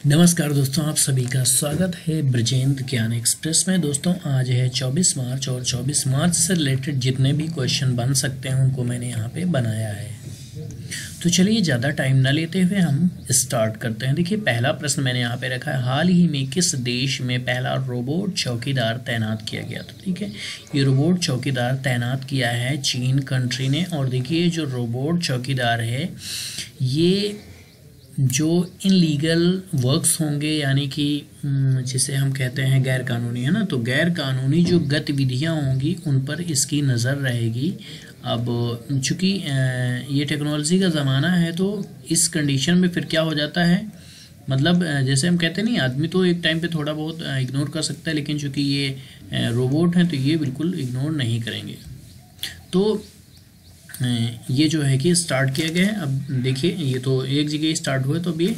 नमस्कार दोस्तों, आप सभी का स्वागत है ब्रजेंद्र ज्ञान एक्सप्रेस में। दोस्तों आज है 24 मार्च और 24 मार्च से रिलेटेड जितने भी क्वेश्चन बन सकते हैं उनको मैंने यहाँ पे बनाया है। तो चलिए ज़्यादा टाइम ना लेते हुए हम स्टार्ट करते हैं। देखिए पहला प्रश्न मैंने यहाँ पे रखा है, हाल ही में किस देश में पहला रोबोट चौकीदार तैनात किया गया था। ठीक है, ये रोबोट चौकीदार तैनात किया है चीन कंट्री ने। और देखिए जो रोबोट चौकीदार है ये जो इनलीगल वर्क्स होंगे यानी कि जिसे हम कहते हैं गैर कानूनी, है ना, तो गैर कानूनी जो गतिविधियां होंगी उन पर इसकी नज़र रहेगी। अब चूँकि ये टेक्नोलॉजी का ज़माना है तो इस कंडीशन में फिर क्या हो जाता है, मतलब जैसे हम कहते नहीं, आदमी तो एक टाइम पे थोड़ा बहुत इग्नोर कर सकता है, लेकिन चूँकि ये रोबोट हैं तो ये बिल्कुल इग्नोर नहीं करेंगे। तो ये जो है कि स्टार्ट किया गया है। अब देखिए ये तो एक जगह स्टार्ट हुए तो अब ये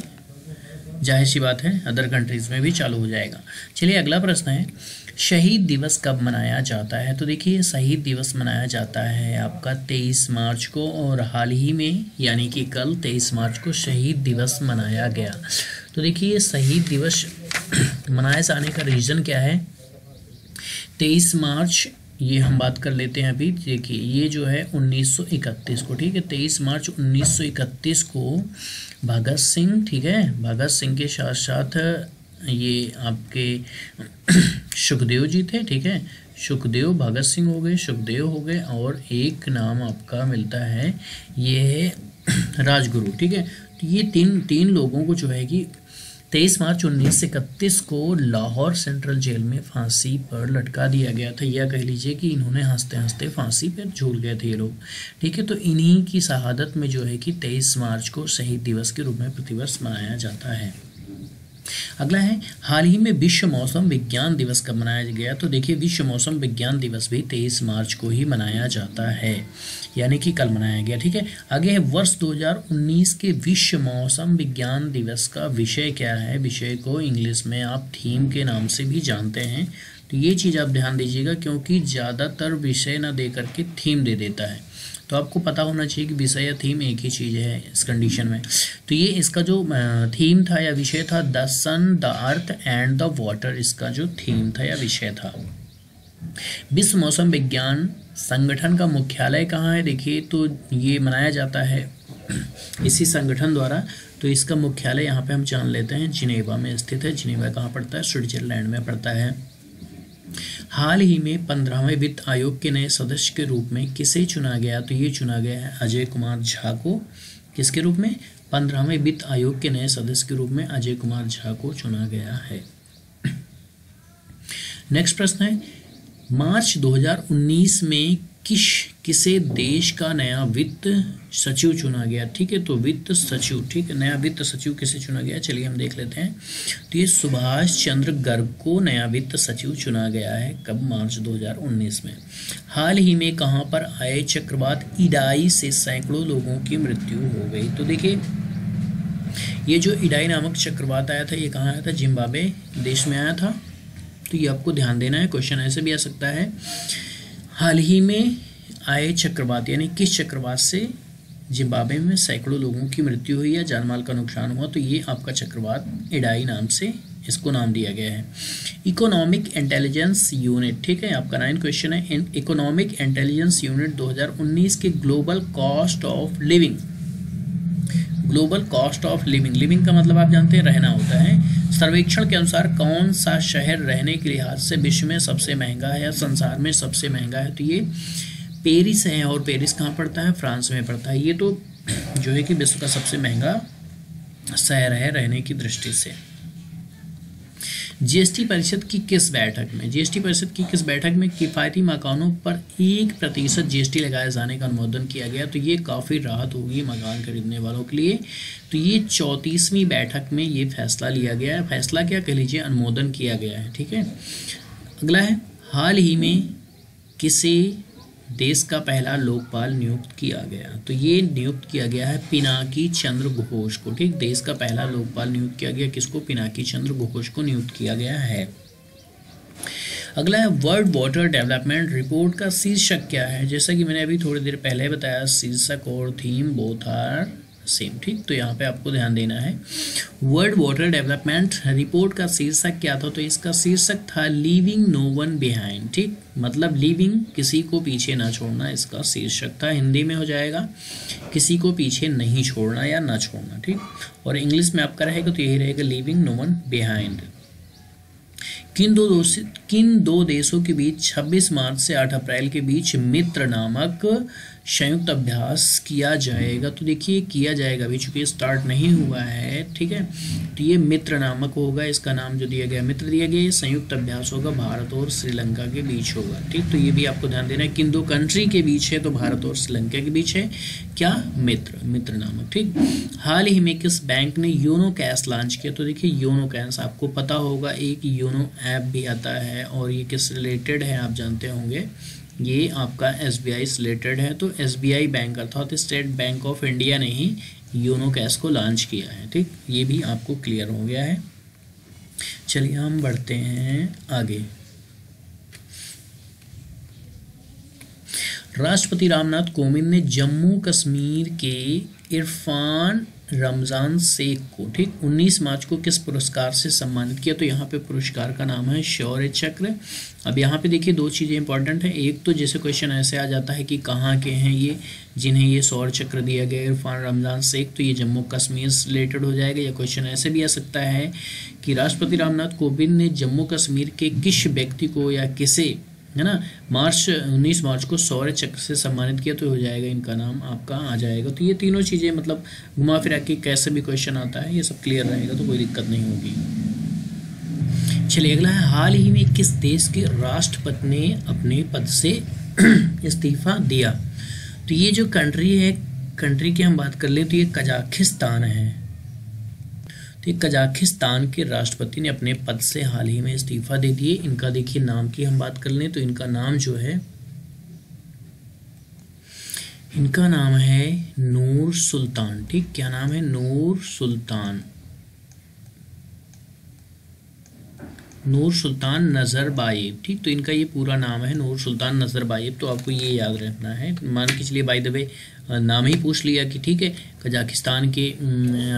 जाहिर सी बात है अदर कंट्रीज़ में भी चालू हो जाएगा। चलिए अगला प्रश्न है, शहीद दिवस कब मनाया जाता है। तो देखिए शहीद दिवस मनाया जाता है आपका 23 मार्च को, और हाल ही में यानी कि कल 23 मार्च को शहीद दिवस मनाया गया। तो देखिए शहीद दिवस मनाए जाने का रीज़न क्या है। 23 मार्च ये हम बात कर लेते हैं अभी। देखिए ये जो है 1931 को, ठीक है, 23 मार्च 1931 को भगत सिंह, ठीक है, भगत सिंह के साथ साथ ये आपके सुखदेव जी थे, ठीक है, सुखदेव, भगत सिंह हो गए, सुखदेव हो गए, और एक नाम आपका मिलता है ये है राजगुरु, ठीक है। तो ये तीन लोगों को जो है कि 23 मार्च 1931 को लाहौर सेंट्रल जेल में फांसी पर लटका दिया गया था, या कह लीजिए कि इन्होंने हंसते हंसते फांसी पर झूल गए थे ये लोग, ठीक है। तो इन्हीं की शहादत में जो है कि 23 मार्च को शहीद दिवस के रूप में प्रतिवर्ष मनाया जाता है। अगला है, हाल ही में विश्व मौसम विज्ञान दिवस कब मनाया गया। तो देखिए विश्व मौसम विज्ञान दिवस भी 23 मार्च को ही मनाया जाता है, यानी कि कल मनाया गया, ठीक है। आगे है, वर्ष 2019 के विश्व मौसम विज्ञान दिवस का विषय क्या है। विषय को इंग्लिश में आप थीम के नाम से भी जानते हैं, तो ये चीज़ आप ध्यान दीजिएगा क्योंकि ज़्यादातर विषय ना दे करके थीम दे देता है। तो आपको पता होना चाहिए कि विषय या थीम एक ही चीज़ है इस कंडीशन में। तो ये इसका जो थीम था या विषय था, the sun, the earth and the water, इसका जो थीम था या विषय था। विश्व मौसम विज्ञान संगठन का मुख्यालय कहाँ है। देखिए तो ये मनाया जाता है इसी संगठन द्वारा, तो इसका मुख्यालय यहाँ पे हम जान लेते हैं जिनेवा में स्थित है। जिनेवा कहाँ पड़ता है, स्विट्जरलैंड में पड़ता है। हाल ही में 15वें वित्त आयोग के नए सदस्य के रूप में किसे चुना गया। तो ये चुना गया है अजय कुमार झा को। किसके रूप में, 15वें वित्त आयोग के नए सदस्य के रूप में अजय कुमार झा को चुना गया है। नेक्स्ट प्रश्न है, मार्च 2019 में किसे देश का नया वित्त सचिव चुना गया। ठीक है, तो वित्त सचिव, ठीक है, नया वित्त सचिव किसे चुना गया, चलिए हम देख लेते हैं। तो ये सुभाष चंद्र गर्ग को नया वित्त सचिव चुना गया है। कब, मार्च 2019 में। हाल ही में कहाँ पर आए चक्रवात इडाई से सैकड़ों लोगों की मृत्यु हो गई। तो देखिए ये जो इडाई नामक चक्रवात आया था ये कहाँ आया था, जिम्बाब्वे देश में आया था। तो ये आपको ध्यान देना है, क्वेश्चन ऐसे भी आ सकता है, हाल ही में आए चक्रवात यानी किस चक्रवात से जिम्बाब्वे में सैकड़ों लोगों की मृत्यु हुई या जानमाल का नुकसान हुआ। तो ये आपका चक्रवात इडाई नाम से इसको नाम दिया गया है। इकोनॉमिक इंटेलिजेंस यूनिट, ठीक है, आपका 9 क्वेश्चन है। इकोनॉमिक इंटेलिजेंस यूनिट 2019 के global cost of living, global cost of living, living का मतलब आप जानते हैं रहना होता है, सर्वेक्षण के अनुसार कौन सा शहर रहने के लिहाज से विश्व में सबसे महंगा है या संसार में सबसे महंगा है। तो ये पेरिस है, और पेरिस कहाँ पड़ता है, फ्रांस में पड़ता है। ये तो जो है कि विश्व का सबसे महंगा शहर है रहने की दृष्टि से। जीएसटी परिषद की किस बैठक में, जीएसटी परिषद की किस बैठक में किफ़ायती मकानों पर 1% जीएसटी लगाए जाने का अनुमोदन किया गया। तो ये काफ़ी राहत होगी मकान खरीदने वालों के लिए। तो ये 34वीं बैठक में ये फैसला लिया गया है, फैसला क्या कह लीजिए, अनुमोदन किया गया है, ठीक है। अगला है, हाल ही में किसे देश का पहला लोकपाल नियुक्त किया गया। तो ये नियुक्त किया गया है पिनाकी चंद्र घोष को, ठीक, देश का पहला लोकपाल नियुक्त किया गया किसको, पिनाकी चंद्र घोष को नियुक्त किया गया है। अगला है, वर्ल्ड वाटर डेवलपमेंट रिपोर्ट का शीर्षक क्या है। जैसा कि मैंने अभी थोड़ी देर पहले बताया, शीर्षक और थीम बोथ आर सेम, ठीक। तो यहाँ पे आपको ध्यान देना है। वर्ल्ड वाटर डेवलपमेंट रिपोर्ट का शीर्षक क्या था, तो इसका शीर्षक था लीविंग नो वन बिहाइंड, ठीक। मतलब लीविंग किसी को पीछे ना छोड़ना, इसका शीर्षक था। हिंदी में हो जाएगा किसी को पीछे नहीं छोड़ना या ना छोड़ना, ठीक। और इंग्लिश में आपका रहेगा तो यही रहेगा लीविंग नो वन बिहाइंड। किन दो देशों के बीच 26 मार्च से 8 अप्रैल के बीच मित्र नामक संयुक्त अभ्यास किया जाएगा, तो देखिए किया जाएगा अभी चूंकि स्टार्ट नहीं हुआ है, ठीक है। तो ये मित्र नामक होगा, इसका नाम जो दिया गया मित्र दिया गया। संयुक्त अभ्यास होगा भारत और श्रीलंका के बीच होगा, ठीक। तो ये भी आपको ध्यान देना है, किन दो कंट्री के बीच है, तो भारत और श्रीलंका के बीच है क्या, मित्र नामक, ठीक। हाल ही में किस बैंक ने योनो कैश लॉन्च किया, तो देखिए योनो कैश आपको पता होगा एक योनो ऐप भी आता है, और ये किस रिलेटेड है आप जानते होंगे, ये आपका SBI से रिलेटेड है। तो SBI बैंक अर्थात स्टेट बैंक ऑफ इंडिया ने ही योनो कैश को लॉन्च किया है, ठीक। ये भी आपको क्लियर हो गया है। चलिए हम बढ़ते हैं आगे। राष्ट्रपति रामनाथ कोविंद ने जम्मू कश्मीर के इरफान रमजान शेख को, ठीक, 19 मार्च को किस पुरस्कार से सम्मानित किया, तो यहाँ पे पुरस्कार का नाम है शौर्य चक्र। अब यहाँ पे देखिए दो चीज़ें इंपॉर्टेंट हैं। एक तो जैसे क्वेश्चन ऐसे आ जाता है कि कहाँ के हैं ये जिन्हें ये शौर्य चक्र दिया गया इरफान रमजान शेख, तो ये जम्मू कश्मीर से रिलेटेड हो जाएगा। या क्वेश्चन ऐसे भी आ सकता है कि राष्ट्रपति रामनाथ कोविंद ने जम्मू कश्मीर के किस व्यक्ति को या किसे, है ना, 19 मार्च को शौर्य चक्र से सम्मानित किया, तो हो जाएगा इनका नाम आपका आ जाएगा। तो ये तीनों चीज़ें मतलब घुमा फिरा के कैसे भी क्वेश्चन आता है ये सब क्लियर रहेगा, तो कोई दिक्कत नहीं होगी। चलिए अगला है, हाल ही में किस देश के राष्ट्रपति ने अपने पद से इस्तीफा दिया, तो ये जो कंट्री है, कंट्री की हम बात कर लें तो ये कजाकिस्तान है। तो कजाकिस्तान के राष्ट्रपति ने अपने पद से हाल ही में इस्तीफा दे दिए। इनका देखिए नाम की हम बात कर लें तो इनका नाम जो है, इनका नाम है नूर सुल्तान, ठीक। क्या नाम है, नूर सुल्तान नजरबायेव, ठीक। तो इनका ये पूरा नाम है नूर सुल्तान नजरबायेव, तो आपको ये याद रखना है। मान के चलिए बाय द वे नाम ही पूछ लिया कि ठीक है कजाकिस्तान के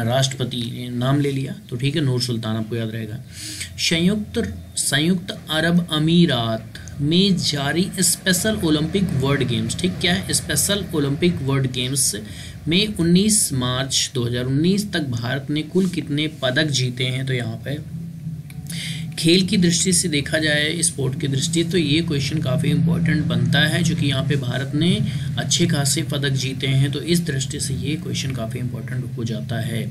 राष्ट्रपति नाम ले लिया, तो ठीक है नूर सुल्तान आपको याद रहेगा। संयुक्त अरब अमीरात में जारी स्पेशल ओलंपिक वर्ल्ड गेम्स, ठीक, क्या है, स्पेशल ओलंपिक वर्ल्ड गेम्स में 19 मार्च 2019 तक भारत ने कुल कितने पदक जीते हैं, तो यहाँ पे खेल की दृष्टि से देखा जाए, स्पोर्ट की दृष्टि, तो ये क्वेश्चन काफ़ी इंपॉर्टेंट बनता है क्योंकि यहाँ पे भारत ने अच्छे खासे पदक जीते हैं, तो इस दृष्टि से ये क्वेश्चन काफ़ी इंपॉर्टेंट हो जाता है।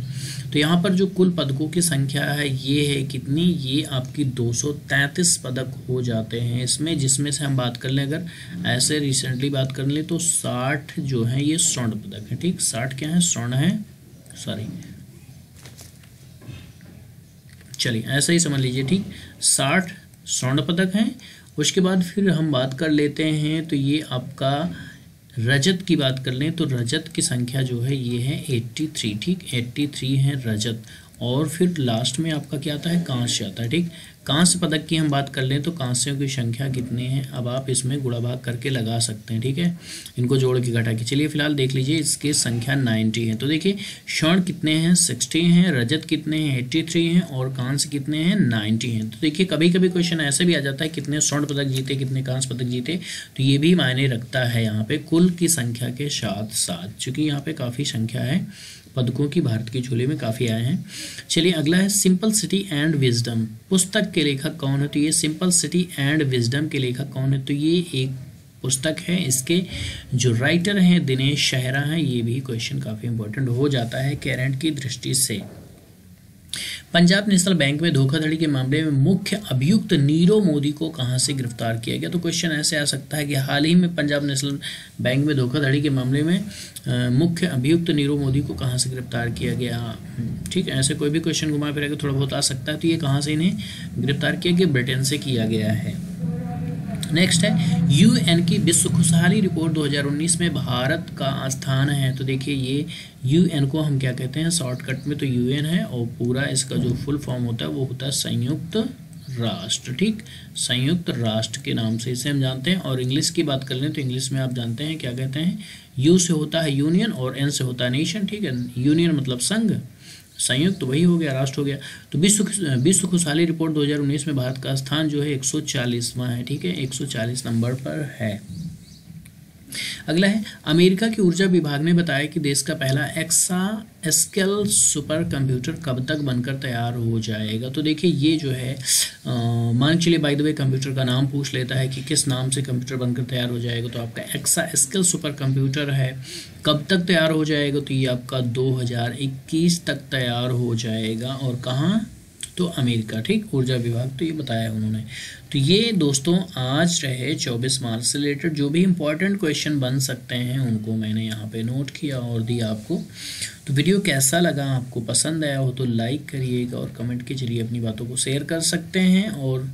तो यहाँ पर जो कुल पदकों की संख्या है ये है कितनी, ये आपकी 233 पदक हो जाते हैं इसमें, जिसमें से हम बात कर लें अगर ऐसे रिसेंटली बात कर लें तो 60 जो है ये स्वर्ण पदक है, ठीक। 60 क्या है, स्वर्ण है, सॉरी, चलिए ऐसा ही समझ लीजिए, ठीक। 60 स्वर्ण पदक हैं। उसके बाद फिर हम बात कर लेते हैं तो ये आपका रजत की बात कर लें तो रजत की संख्या जो है ये है 83, ठीक, 83 है रजत। और फिर लास्ट में आपका क्या आता है, कांस्य आता है, ठीक। कांस्य पदक की हम बात कर लें तो कांस्यों की संख्या कितने हैं, अब आप इसमें गुणा भाग करके लगा सकते हैं, ठीक है, इनको जोड़ के घटा के। चलिए फिलहाल देख लीजिए इसकी संख्या 90 है, तो देखिए स्वर्ण कितने हैं, 60 हैं, रजत कितने हैं, 83 हैं, और कांस्य कितने हैं, 90 हैं। तो देखिए कभी कभी क्वेश्चन ऐसे भी आ जाता है कितने स्वर्ण पदक जीते, कितने कांस्य पदक जीते, तो ये भी मायने रखता है यहाँ पे कुल की संख्या के साथ साथ, चूँकि यहाँ पे काफ़ी संख्या है पदकों की, भारत की झोली में काफ़ी आए हैं। चलिए अगला है सिंपलिसिटी एंड विजडम, पुस्तक के लेखक कौन है, तो ये सिंपलिसिटी एंड विजडम के लेखक कौन है, तो ये एक पुस्तक है, इसके जो राइटर हैं दिनेश शाहरा हैं। ये भी क्वेश्चन काफ़ी इंपॉर्टेंट हो जाता है करंट की दृष्टि से। पंजाब नेशनल बैंक में धोखाधड़ी के मामले में मुख्य अभियुक्त नीरव मोदी को कहां से गिरफ्तार किया गया, तो क्वेश्चन ऐसे आ सकता है कि हाल ही में पंजाब नेशनल बैंक में धोखाधड़ी के मामले में मुख्य अभियुक्त नीरव मोदी को कहां से गिरफ्तार किया गया, ठीक है, ऐसे कोई भी क्वेश्चन घुमा फिरा के थोड़ा बहुत आ सकता है। तो ये कहां से इन्हें गिरफ्तार किया गया, ब्रिटेन से किया गया है। नेक्स्ट है यूएन की विश्व खुशहाली रिपोर्ट 2019 में भारत का स्थान है, तो देखिए ये यूएन को हम क्या कहते हैं शॉर्टकट में, तो यूएन है, और पूरा इसका जो फुल फॉर्म होता है वो होता है संयुक्त राष्ट्र, ठीक, संयुक्त राष्ट्र के नाम से इसे हम जानते हैं। और इंग्लिश की बात कर लें तो इंग्लिश में आप जानते हैं क्या कहते हैं, यू से होता है यूनियन और एन से होता है नेशन, ठीक है। यूनियन मतलब संघ, संयुक्त वही हो गया, राष्ट्र हो गया। तो विश्व खुशहाली रिपोर्ट 2019 में भारत का स्थान जो है 140वां है, ठीक है, 140 नंबर पर है। अगला है, अमेरिका की ऊर्जा विभाग ने बताया कि देश का पहला एक्सास्केल सुपर कंप्यूटर कब तक बनकर तैयार हो जाएगा। तो देखिए ये जो है मान के चलिए बाय द वे कंप्यूटर का नाम पूछ लेता है कि किस नाम से कंप्यूटर बनकर तैयार हो जाएगा, तो आपका एक्सास्केल सुपर कंप्यूटर है, कब तक तैयार हो जाएगा, तो ये आपका 2021 तक तैयार हो जाएगा। और कहाँ, तो अमेरिका, ठीक, ऊर्जा विभाग, तो ये बताया उन्होंने। तो ये दोस्तों आज रहे 24 मार्च से रिलेटेड जो भी इंपॉर्टेंट क्वेश्चन बन सकते हैं उनको मैंने यहाँ पे नोट किया और दिया आपको। तो वीडियो कैसा लगा, आपको पसंद आया हो तो लाइक करिएगा और कमेंट के जरिए अपनी बातों को शेयर कर सकते हैं और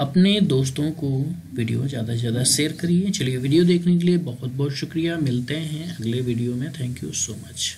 अपने दोस्तों को वीडियो ज़्यादा से ज़्यादा शेयर करिए। चलिए वीडियो देखने के लिए बहुत बहुत शुक्रिया, मिलते हैं अगले वीडियो में। Thank you so much.